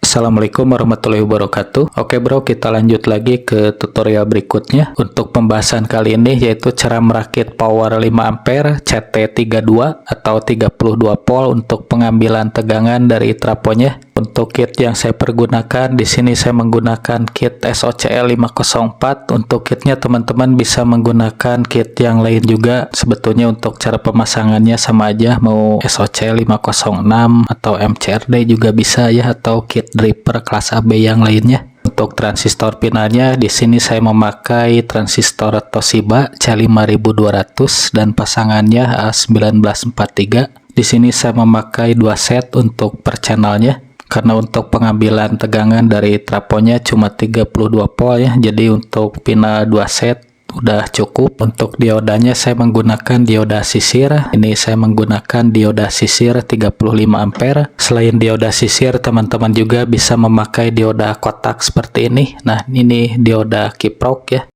Assalamualaikum warahmatullahi wabarakatuh. Oke bro, kita lanjut lagi ke tutorial berikutnya. Untuk pembahasan kali ini yaitu cara merakit power 5 ampere CT32 atau 32 volt untuk pengambilan tegangan dari trafonya. Untuk kit yang saya pergunakan di sini saya menggunakan kit SOCL 504. Untuk kitnya teman-teman bisa menggunakan kit yang lain juga. Sebetulnya untuk cara pemasangannya sama aja, mau SOCL 506 atau MCRD juga bisa ya, atau kit dripper kelas AB yang lainnya. Untuk transistor pinanya di sini saya memakai transistor Toshiba C5200 dan pasangannya A1943. Di sini saya memakai 2 set untuk per channelnya. Karena untuk pengambilan tegangan dari trafonya cuma 32 volt ya, jadi untuk pina 2 set udah cukup. Untuk diodanya saya menggunakan dioda sisir. Ini saya menggunakan dioda sisir 35 ampere. Selain dioda sisir, teman-teman juga bisa memakai dioda kotak seperti ini. Nah, ini dioda kiprok ya.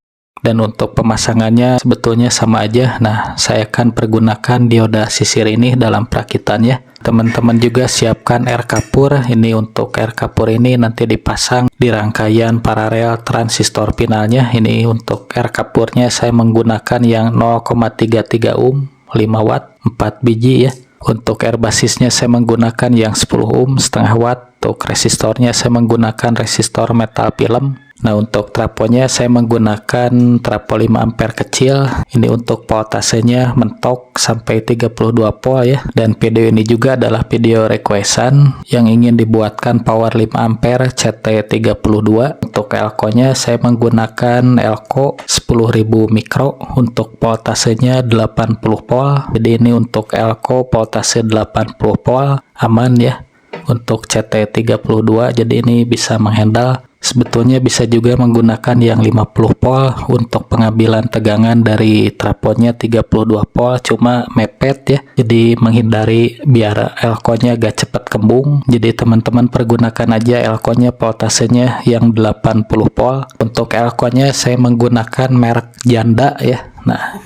Dan untuk pemasangannya sebetulnya sama aja. Nah, saya akan pergunakan dioda sisir ini dalam perakitannya. Teman-teman juga siapkan air kapur. Ini untuk air kapur ini nanti dipasang di rangkaian paralel transistor pinalnya. Ini untuk air kapurnya saya menggunakan yang 0,33 ohm 5 watt 4 biji ya. Untuk air basisnya saya menggunakan yang 10 ohm setengah watt. Untuk resistornya saya menggunakan resistor metal film. Nah, untuk trafonya saya menggunakan trafo 5 ampere kecil. Ini untuk voltasenya mentok sampai 32 volt ya. Dan video ini juga adalah video requestan yang ingin dibuatkan power 5 ampere CT32. Untuk elko-nya saya menggunakan elko 10.000 mikro. Untuk voltasenya 80 volt. Jadi ini untuk elko voltase 80 volt aman ya. Untuk CT32 jadi ini bisa menghandle. Sebetulnya bisa juga menggunakan yang 50 volt untuk pengambilan tegangan dari trafonya 32 volt, cuma mepet ya. Jadi menghindari biar elko-nya gak cepat kembung. Jadi teman-teman pergunakan aja elko-nya voltasenya yang 80 volt. Untuk elko-nya saya menggunakan merek janda ya. Nah,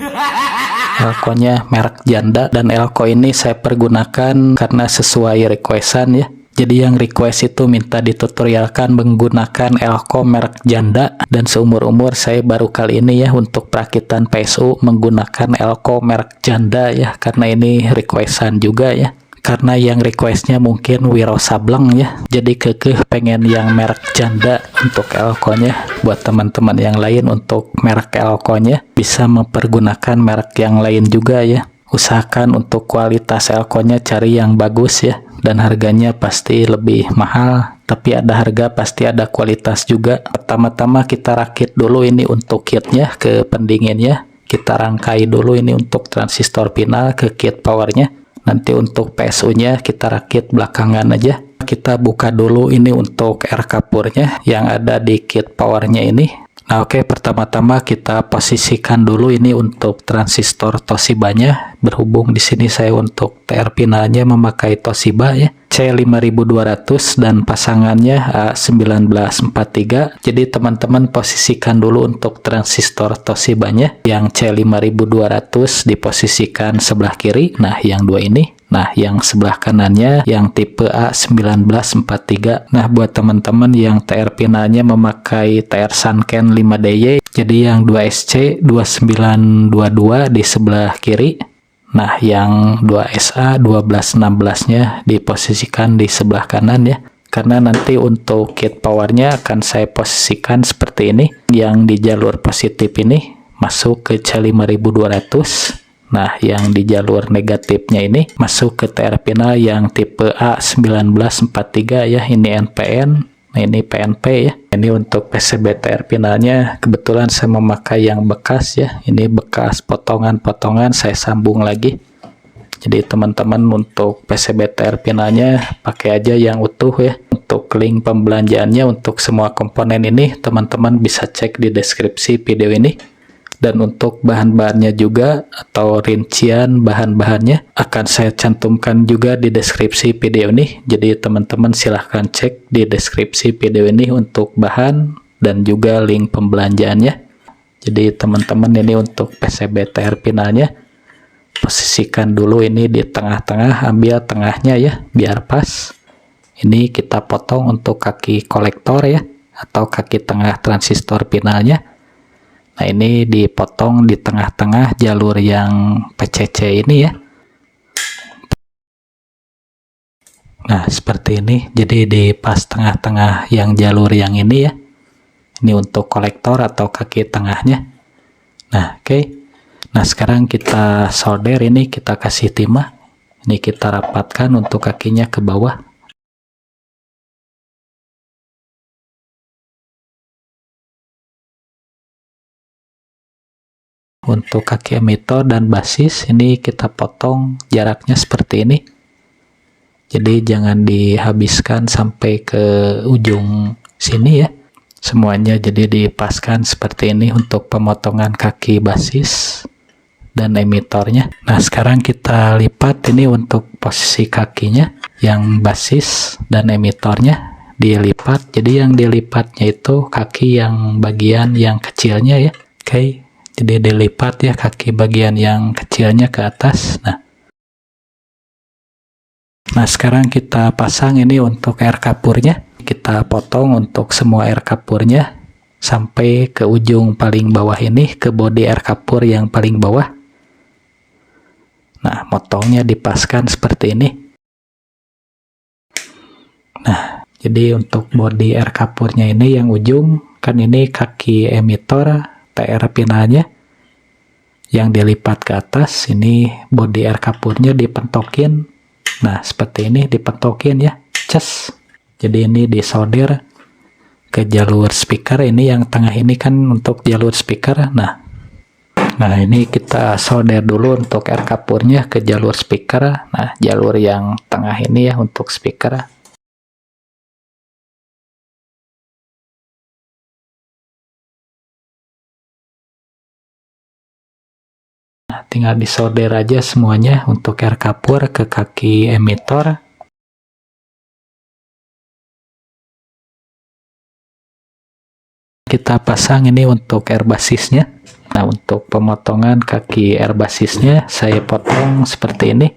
elko-nya merek janda dan elko ini saya pergunakan karena sesuai requestan ya. Jadi yang request itu minta ditutorialkan menggunakan elko merek janda, dan seumur-umur saya baru kali ini ya untuk perakitan PSU menggunakan elko merek janda ya, karena ini requestan juga ya. Karena yang requestnya mungkin Wiro Sableng ya, jadi kekeh pengen yang merek janda untuk elko-nya. Buat teman-teman yang lain untuk merek elko-nya bisa mempergunakan merek yang lain juga ya. Usahakan untuk kualitas elko-nya cari yang bagus ya. Dan harganya pasti lebih mahal, tapi ada harga pasti ada kualitas juga. Pertama-tama kita rakit dulu ini untuk kitnya ke pendinginnya. Kita rangkai dulu ini untuk transistor pinal ke kit powernya. Nanti untuk PSU-nya kita rakit belakangan aja. Kita buka dulu ini untuk air kapurnya yang ada di kit powernya ini. Nah oke, pertama-tama kita posisikan dulu ini untuk transistor Toshiba-nya. Berhubung di sini saya untuk TR pinalnya memakai Toshiba ya, C5200 dan pasangannya A1943. Jadi teman-teman posisikan dulu untuk transistor Toshiba-nya yang C5200 diposisikan sebelah kiri. Nah, yang dua ini. Nah, yang sebelah kanannya yang tipe A1943. Nah, buat teman-teman yang TR pinalnya memakai TR Sanken 5DY, jadi yang 2SC 2922 di sebelah kiri. Nah, yang 2SA 1216-nya diposisikan di sebelah kanan ya. Karena nanti untuk kit powernya akan saya posisikan seperti ini. Yang di jalur positif ini masuk ke C5200. Nah, yang di jalur negatifnya ini masuk ke TR pinal yang tipe A1943 ya. Ini NPN, nah ini PNP ya. Ini untuk PCB TR pinalnya kebetulan saya memakai yang bekas ya. Ini bekas potongan-potongan saya sambung lagi. Jadi teman-teman untuk PCB TR pinalnya pakai aja yang utuh ya. Untuk link pembelanjaannya untuk semua komponen ini teman-teman bisa cek di deskripsi video ini. Dan untuk bahan-bahannya juga atau rincian bahan-bahannya akan saya cantumkan juga di deskripsi video ini. Jadi teman-teman silahkan cek di deskripsi video ini untuk bahan dan juga link pembelanjaannya. Jadi teman-teman ini untuk PCB TR pinalnya posisikan dulu ini di tengah-tengah, ambil tengahnya ya biar pas. Ini kita potong untuk kaki kolektor ya, atau kaki tengah transistor pinalnya. Nah, ini dipotong di tengah-tengah jalur yang PCC ini ya. Nah, seperti ini. Jadi di pas tengah-tengah yang jalur yang ini ya. Ini untuk kolektor atau kaki tengahnya. Nah, oke. Nah, sekarang kita solder ini, kita kasih timah. Ini kita rapatkan untuk kakinya ke bawah. Untuk kaki emitor dan basis ini kita potong jaraknya seperti ini. Jadi jangan dihabiskan sampai ke ujung sini ya. Semuanya jadi dipaskan seperti ini untuk pemotongan kaki basis dan emitornya. Nah, sekarang kita lipat ini untuk posisi kakinya, yang basis dan emitornya dilipat. Jadi yang dilipatnya itu kaki yang bagian yang kecilnya ya. Oke. Jadi dilipat ya kaki bagian yang kecilnya ke atas. Nah, sekarang kita pasang ini untuk air kapurnya. Kita potong untuk semua air kapurnya sampai ke ujung paling bawah ini, ke bodi air kapur yang paling bawah. Nah, motongnya dipaskan seperti ini. Nah, jadi untuk bodi air kapurnya ini yang ujung, kan ini kaki emitor TR pinalnya yang dilipat ke atas. Ini bodi air kapurnya dipentokin. Nah, seperti ini dipentokin ya, ces. Jadi ini disolder ke jalur speaker. Ini yang tengah ini kan untuk jalur speaker. Nah, ini kita solder dulu untuk air kapurnya ke jalur speaker. Nah, jalur yang tengah ini ya untuk speaker. Tinggal disolder aja semuanya untuk air kapur ke kaki emitor. Kita pasang ini untuk air basisnya. Nah, untuk pemotongan kaki air basisnya saya potong seperti ini.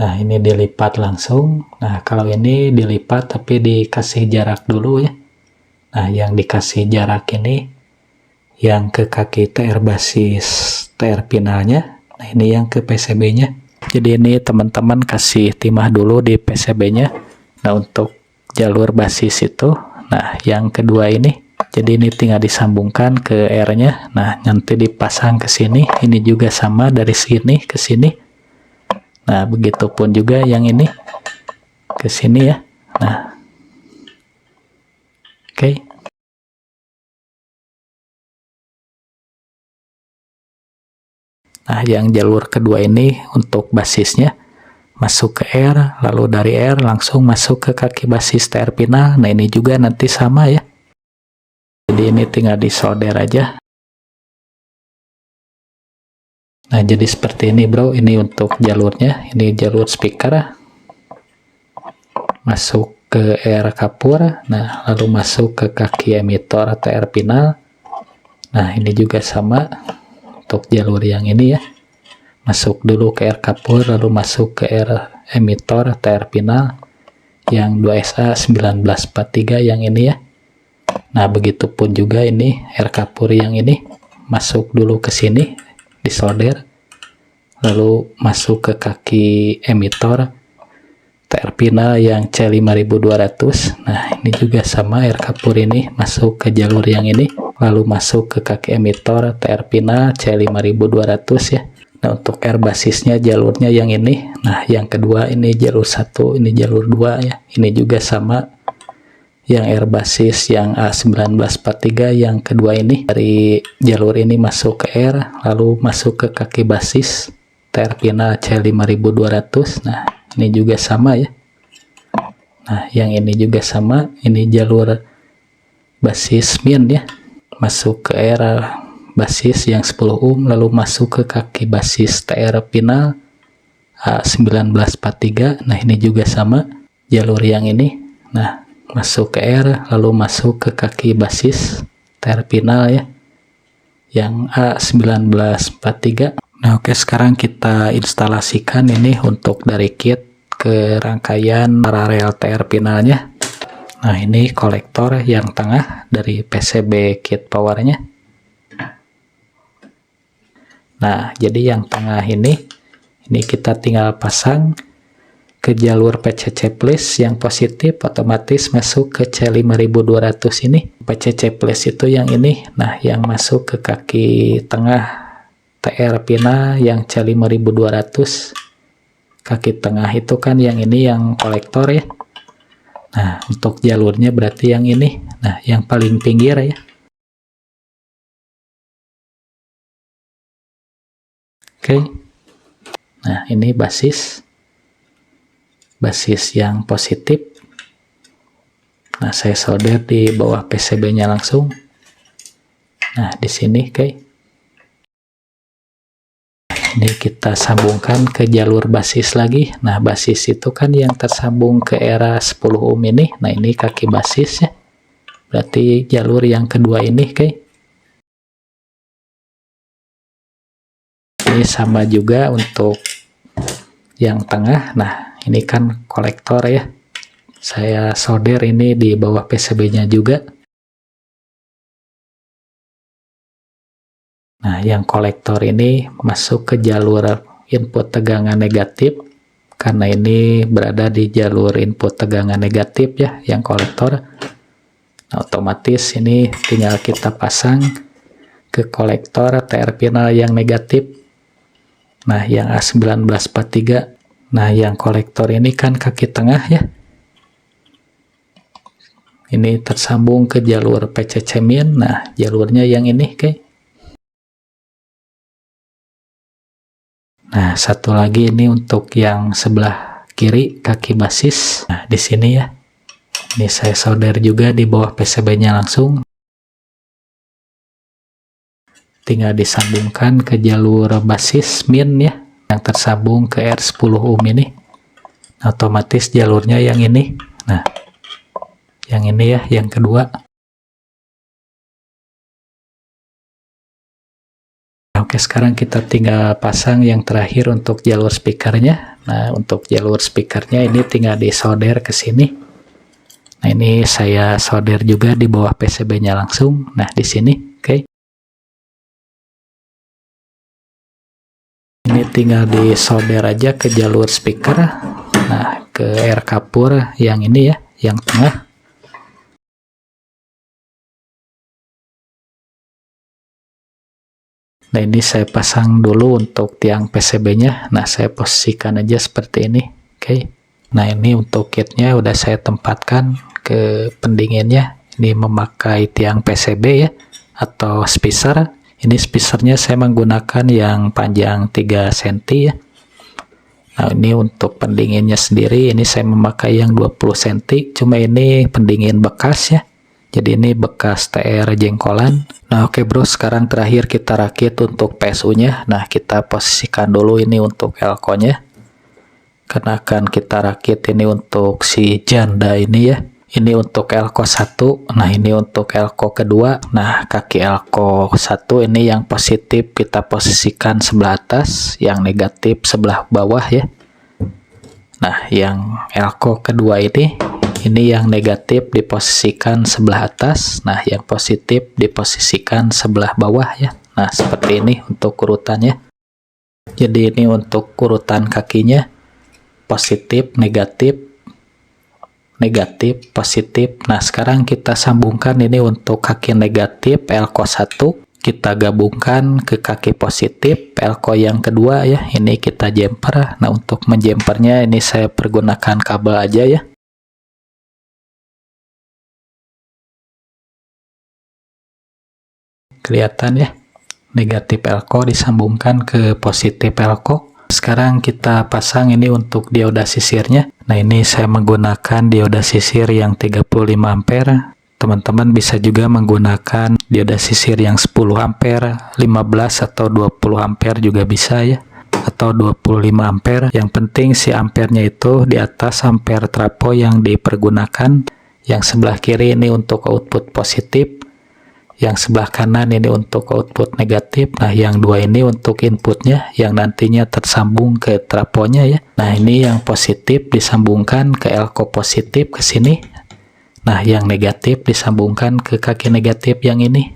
Nah, ini dilipat langsung. Nah, kalau ini dilipat tapi dikasih jarak dulu ya. Nah, yang dikasih jarak ini yang ke kaki TR basis TR pinalnya. Nah, ini yang ke PCB-nya. Jadi ini teman-teman kasih timah dulu di PCB-nya. Nah, untuk jalur basis itu, nah yang kedua ini, jadi ini tinggal disambungkan ke R-nya. Nah, nanti dipasang ke sini. Ini juga sama dari sini ke sini. Nah, begitupun juga yang ini ke sini ya. Nah, oke. Nah, yang jalur kedua ini untuk basisnya masuk ke R, lalu dari R langsung masuk ke kaki basis TR pinal. Nah, ini juga nanti sama ya. Jadi ini tinggal disolder aja. Nah, jadi seperti ini bro, ini untuk jalurnya. Ini jalur speaker masuk ke R kapur. Nah, lalu masuk ke kaki emitor TR pinal. Nah, ini juga sama untuk jalur yang ini ya. Masuk dulu ke R kapur, lalu masuk ke R emitor TR pinal yang 2SA 1943 yang ini ya. Nah, begitupun juga ini R kapur yang ini masuk dulu ke sini, disolder, lalu masuk ke kaki emitor TR pinal yang C5200. Nah, ini juga sama, R kapur ini masuk ke jalur yang ini, lalu masuk ke kaki emitor TR pinal C5200 ya. Nah, untuk R basisnya jalurnya yang ini. Nah, yang kedua ini jalur 1, ini jalur 2 ya. Ini juga sama. Yang R basis yang A1943 yang kedua ini. Dari jalur ini masuk ke R, lalu masuk ke kaki basis TR pinal C5200. Nah, ini juga sama ya. Nah, yang ini juga sama. Ini jalur basis min ya. Masuk ke R basis yang 10 ohm, lalu masuk ke kaki basis TR pinal A1943. Nah, ini juga sama jalur yang ini. Nah, masuk ke R, lalu masuk ke kaki basis TR pinal ya yang A1943. Nah, oke, sekarang kita instalasikan ini untuk dari kit ke rangkaian paralel TR pinalnya. Nah, ini kolektor yang tengah dari PCB kit powernya. Nah, jadi yang tengah ini kita tinggal pasang ke jalur PCC plus yang positif, otomatis masuk ke C5200 ini. PCC plus itu yang ini, nah yang masuk ke kaki tengah TR pina yang C5200. Kaki tengah itu kan yang ini yang kolektor ya. Nah, untuk jalurnya berarti yang ini, nah yang paling pinggir ya. Oke. Nah, ini basis yang positif. Nah, saya solder di bawah PCB-nya langsung. Nah, di sini, oke. Ini kita sambungkan ke jalur basis lagi. Nah, basis itu kan yang tersambung ke era 10 ohm ini. Nah, ini kaki basis ya. Berarti jalur yang kedua ini, oke. Ini sama juga untuk yang tengah. Nah, ini kan kolektor ya. Saya solder ini di bawah PCB-nya juga. Nah, yang kolektor ini masuk ke jalur input tegangan negatif. Karena ini berada di jalur input tegangan negatif ya, yang kolektor. Nah, otomatis ini tinggal kita pasang ke kolektor TR pinal yang negatif. Nah, yang A1943. Nah, yang kolektor ini kan kaki tengah ya. Ini tersambung ke jalur PCC min. Nah, jalurnya yang ini, oke. Nah, satu lagi ini untuk yang sebelah kiri kaki basis. Nah, di sini ya. Ini saya solder juga di bawah PCB-nya langsung. Tinggal disambungkan ke jalur basis min ya, yang tersambung ke R10 ohm ini. Nah, otomatis jalurnya yang ini. Nah, yang ini ya, yang kedua. Oke, sekarang kita tinggal pasang yang terakhir untuk jalur speakernya. Nah, untuk jalur speakernya ini tinggal disolder ke sini. Nah, ini saya solder juga di bawah PCB-nya langsung. Nah, di sini, oke. Ini tinggal disolder aja ke jalur speaker. Nah, ke R kapur yang ini ya, yang tengah. Nah, ini saya pasang dulu untuk tiang PCB-nya. Nah, saya posisikan aja seperti ini. Oke. Nah, ini untuk kitnya udah saya tempatkan ke pendinginnya. Ini memakai tiang PCB ya, atau spacer. Ini spacernya saya menggunakan yang panjang 3 cm ya. Nah, ini untuk pendinginnya sendiri, ini saya memakai yang 20 cm. Cuma ini pendingin bekas ya. Jadi ini bekas TR jengkolan. Nah, oke bro, sekarang terakhir kita rakit untuk PSU-nya. Nah, kita posisikan dulu ini untuk elko-nya. Karena akan kita rakit ini untuk si janda ini ya. Ini untuk elko 1. Nah, ini untuk elko kedua. Nah, kaki elko 1 ini yang positif kita posisikan sebelah atas, yang negatif sebelah bawah ya. Nah, yang elko kedua ini yang negatif diposisikan sebelah atas. Nah, yang positif diposisikan sebelah bawah ya. Nah, seperti ini untuk urutannya. Jadi ini untuk urutan kakinya. Positif, negatif, negatif, positif. Nah, sekarang kita sambungkan ini untuk kaki negatif elko 1. Kita gabungkan ke kaki positif elko yang kedua ya. Ini kita jumper. Nah, untuk menjumpernya ini saya pergunakan kabel aja ya. Kelihatan ya, negatif elko disambungkan ke positif elko. Sekarang kita pasang ini untuk dioda sisirnya. Nah, ini saya menggunakan dioda sisir yang 35 ampere. Teman-teman bisa juga menggunakan dioda sisir yang 10 ampere, 15 atau 20 ampere juga bisa ya, atau 25 ampere. Yang penting si ampernya itu di atas ampere trafo yang dipergunakan. Yang sebelah kiri ini untuk output positif, Yang sebelah kanan ini untuk output negatif. Nah, yang dua ini untuk inputnya yang nantinya tersambung ke trafonya ya. Nah, ini yang positif disambungkan ke elko positif ke sini. Nah, yang negatif disambungkan ke kaki negatif yang ini.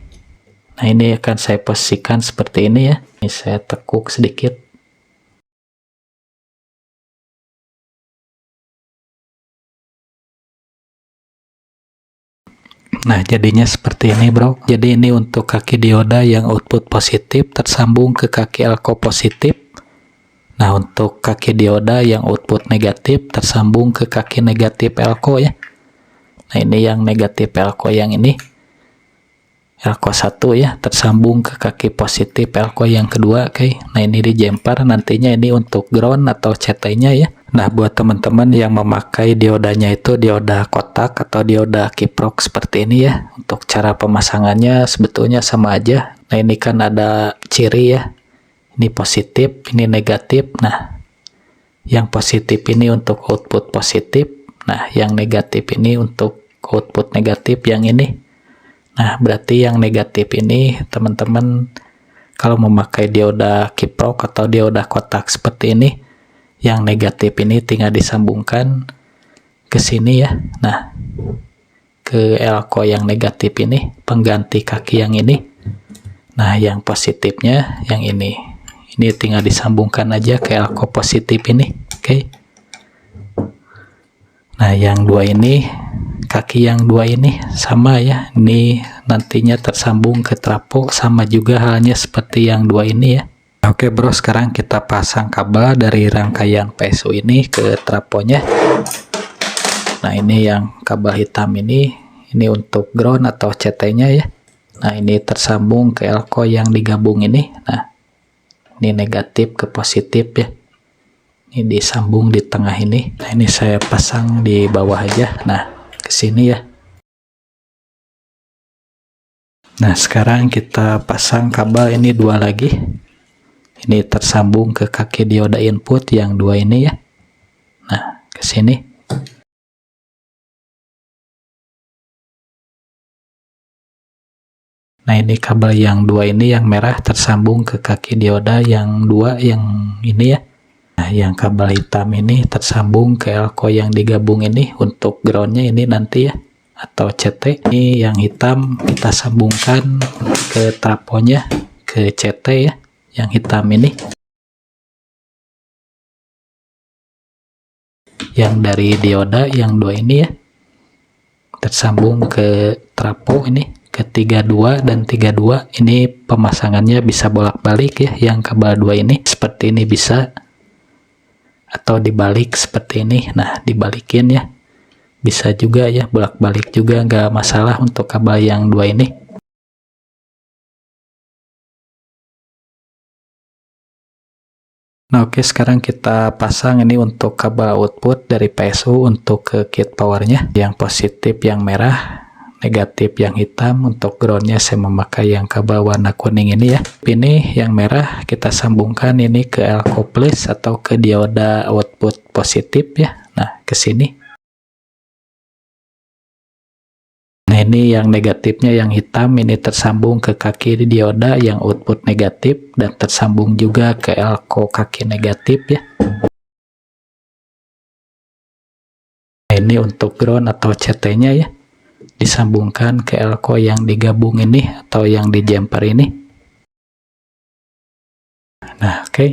Nah, ini akan saya posisikan seperti ini ya. Ini saya tekuk sedikit. Nah, jadinya seperti ini bro. Jadi ini untuk kaki dioda yang output positif tersambung ke kaki elko positif. Nah, untuk kaki dioda yang output negatif tersambung ke kaki negatif elko ya. Nah, ini yang negatif elko yang ini. Elko 1 ya, tersambung ke kaki positif elko yang kedua. Oke. Nah, ini di jumper nantinya ini untuk ground atau CT-nya ya. Nah, buat teman-teman yang memakai diodanya itu dioda kotak atau dioda kiprok seperti ini ya. Untuk cara pemasangannya sebetulnya sama aja. Nah, ini kan ada ciri ya. Ini positif, ini negatif. Nah, yang positif ini untuk output positif. Nah, yang negatif ini untuk output negatif yang ini. Nah, berarti yang negatif ini teman-teman kalau memakai dioda kiprok atau dioda kotak seperti ini, yang negatif ini tinggal disambungkan ke sini ya. Nah, ke elko yang negatif ini, pengganti kaki yang ini. Nah, yang positifnya yang ini. Ini tinggal disambungkan aja ke elko positif ini. Oke. Nah, yang dua ini, kaki yang dua ini sama ya. Ini nantinya tersambung ke trafo sama juga halnya seperti yang dua ini ya. Oke bro, sekarang kita pasang kabel dari rangkaian PSU ini ke trafonya. Nah, ini yang kabel hitam ini untuk ground atau CT-nya ya. Nah, ini tersambung ke elko yang digabung ini. Nah, ini negatif ke positif ya. Ini disambung di tengah ini. Nah, ini saya pasang di bawah aja. Nah, ke sini ya. Nah, sekarang kita pasang kabel ini dua lagi. Ini tersambung ke kaki dioda input yang dua ini ya. Nah, ke sini. Nah, ini kabel yang dua ini yang merah tersambung ke kaki dioda yang dua yang ini ya. Nah, yang kabel hitam ini tersambung ke elko yang digabung ini untuk groundnya ini nanti ya. Atau CT. Ini yang hitam kita sambungkan ke trafonya ke CT ya. Yang hitam ini. Yang dari dioda yang dua ini ya. Tersambung ke trafo ini ke 32 dan 32. Ini pemasangannya bisa bolak-balik ya. Yang kabel dua ini seperti ini bisa. Atau dibalik seperti ini. Nah, dibalikin ya. Bisa juga ya, bolak-balik juga nggak masalah untuk kabel yang dua ini. Nah, oke, sekarang kita pasang ini untuk kabel output dari PSU untuk ke kit powernya. Yang positif yang merah, negatif yang hitam. Untuk groundnya saya memakai yang kabel warna kuning ini ya. Ini yang merah kita sambungkan ini ke elko plus atau ke dioda output positif ya. Nah, ke sini. Nah, ini yang negatifnya yang hitam ini tersambung ke kaki dioda yang output negatif dan tersambung juga ke elko kaki negatif ya. Nah, ini untuk ground atau CT-nya ya. Disambungkan ke elko yang digabung ini atau yang di jumper ini. Nah, oke.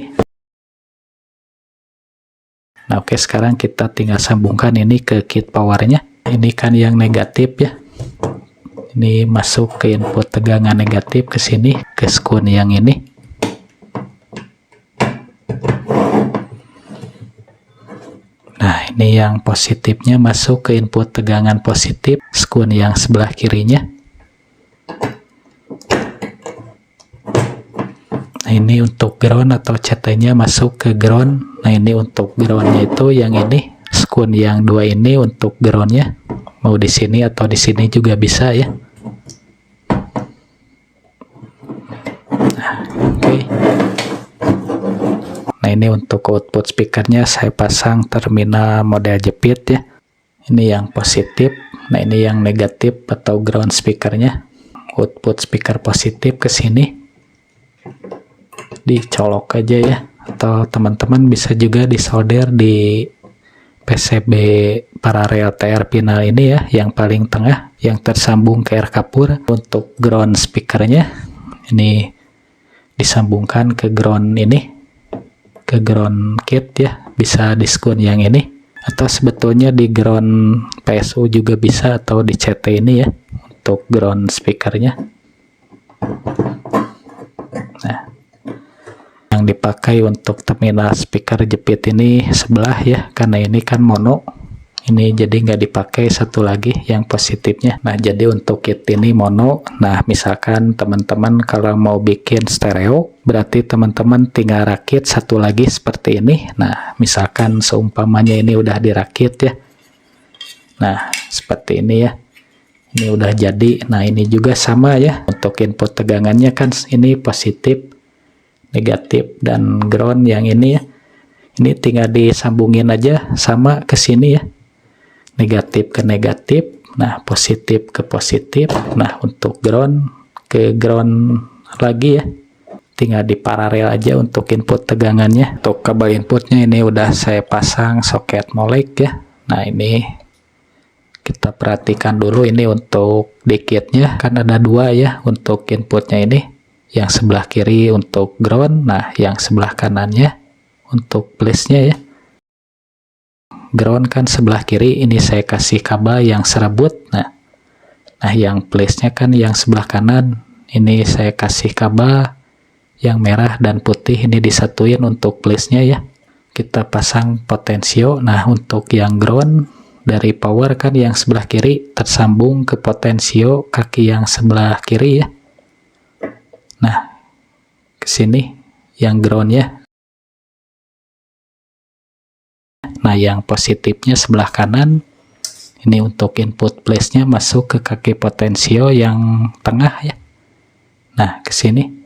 Nah, oke, sekarang kita tinggal sambungkan ini ke kit powernya. Ini kan yang negatif ya. Ini masuk ke input tegangan negatif ke sini, ke skun yang ini. Nah, ini yang positifnya masuk ke input tegangan positif, skun yang sebelah kirinya. Nah, ini untuk ground atau CT-nya masuk ke ground. Nah, ini untuk groundnya itu yang ini, skun yang dua ini untuk groundnya. Mau di sini atau di sini juga bisa ya. Nah, oke. Nah, ini untuk output speakernya saya pasang terminal model jepit ya. Ini yang positif. Nah, ini yang negatif atau ground speakernya. output speaker positif ke sini. Dicolok aja ya, atau teman-teman bisa juga disolder di PCB paralel TR pinal ini ya, yang paling tengah yang tersambung ke R-Kapur. Untuk ground speakernya ini disambungkan ke ground ini, ke ground kit ya, bisa diskon yang ini, atau sebetulnya di ground PSU juga bisa, atau di CT ini ya untuk ground speakernya. Nah, yang dipakai untuk terminal speaker jepit ini sebelah ya, karena ini kan mono, ini jadi nggak dipakai satu lagi yang positifnya. Nah, jadi untuk kit ini mono. Nah, misalkan teman-teman kalau mau bikin stereo, berarti teman-teman tinggal rakit satu lagi seperti ini. Nah, misalkan seumpamanya ini udah dirakit ya, nah seperti ini ya, ini udah jadi. Nah, ini juga sama ya, untuk input tegangannya kan ini positif, negatif, dan ground yang ini ya, ini tinggal disambungin aja sama ke sini ya, negatif ke negatif, nah positif ke positif. Nah, untuk ground ke ground lagi ya, tinggal diparalel aja untuk input tegangannya. Untuk kabel inputnya ini udah saya pasang soket Molek ya. Nah, ini kita perhatikan dulu, ini untuk di kitnya kan ada dua ya untuk inputnya ini. Yang sebelah kiri untuk ground, nah yang sebelah kanannya untuk place-nya ya. Ground kan sebelah kiri, ini saya kasih kabel yang serbut. Nah yang place-nya kan yang sebelah kanan, ini saya kasih kabel yang merah dan putih, ini disatuin untuk place-nya ya. Kita pasang potensio. Nah, untuk yang ground dari power kan yang sebelah kiri tersambung ke potensio kaki yang sebelah kiri ya. Nah, ke sini yang groundnya. Nah, yang positifnya sebelah kanan. Ini untuk input place-nya masuk ke kaki potensio yang tengah ya. Nah, ke sini.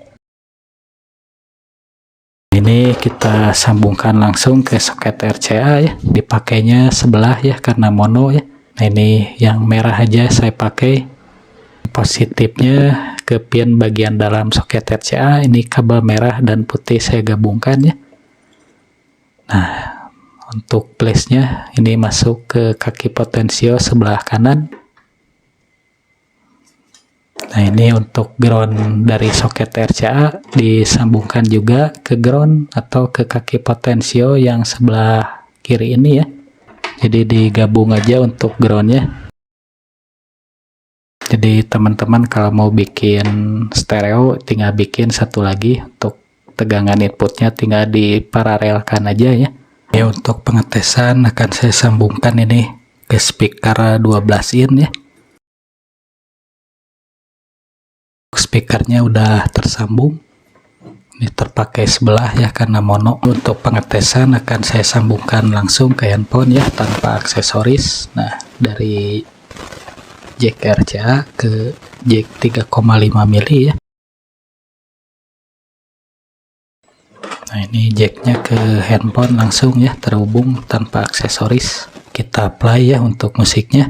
Ini kita sambungkan langsung ke soket RCA ya. Dipakainya sebelah ya karena mono ya. Nah, ini yang merah aja saya pakai. Positifnya ke pin bagian dalam soket RCA, ini kabel merah dan putih saya gabungkan ya. Nah, untuk place-nya ini masuk ke kaki potensio sebelah kanan. Nah, ini untuk ground dari soket RCA disambungkan juga ke ground atau ke kaki potensio yang sebelah kiri ini ya. Jadi digabung aja untuk groundnya. Jadi teman-teman kalau mau bikin stereo tinggal bikin satu lagi, untuk tegangan inputnya tinggal diparalelkan aja ya. Ya, untuk pengetesan akan saya sambungkan ini ke speaker 12 in ya. Speakernya udah tersambung, ini terpakai sebelah ya karena mono. Untuk pengetesan akan saya sambungkan langsung ke handphone ya tanpa aksesoris. Nah, dari jack RCA ke jack 3,5 mili ya. Nah, ini jacknya ke handphone langsung ya, terhubung tanpa aksesoris. Kita play ya untuk musiknya.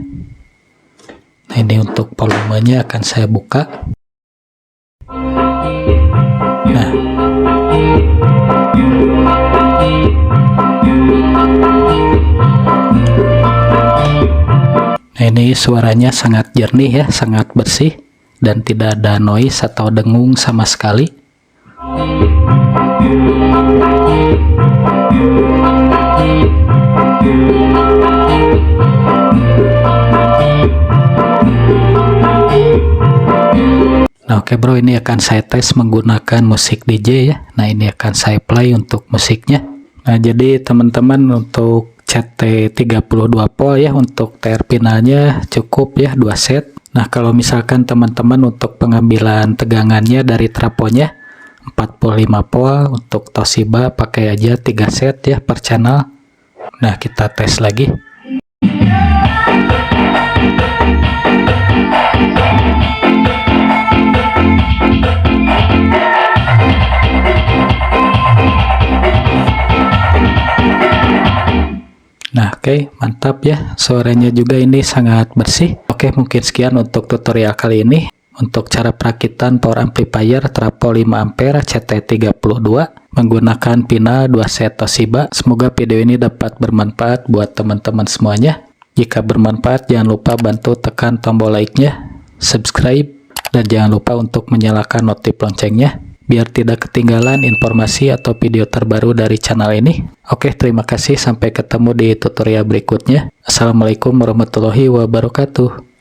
Nah, ini untuk volumenya akan saya buka. Nah, ini suaranya sangat jernih ya, sangat bersih dan tidak ada noise atau dengung sama sekali. Nah, oke bro, ini akan saya tes menggunakan musik DJ ya. Nah, ini akan saya play untuk musiknya. Nah, jadi teman-teman untuk CT 32 volt ya, untuk TR pinalnya cukup ya 2 set. Nah, kalau misalkan teman-teman untuk pengambilan tegangannya dari trafonya 45 volt, untuk Toshiba pakai aja 3 set ya per channel. Nah, kita tes lagi. Nah, oke, mantap ya. Suaranya juga ini sangat bersih. Oke, mungkin sekian untuk tutorial kali ini. Untuk cara perakitan power amplifier trafo 5 ampere CT32 menggunakan pina 2 set Toshiba. Semoga video ini dapat bermanfaat buat teman-teman semuanya. Jika bermanfaat, jangan lupa bantu tekan tombol like-nya, subscribe, dan jangan lupa untuk menyalakan notif loncengnya biar tidak ketinggalan informasi atau video terbaru dari channel ini. Oke, terima kasih. Sampai ketemu di tutorial berikutnya. Assalamualaikum warahmatullahi wabarakatuh.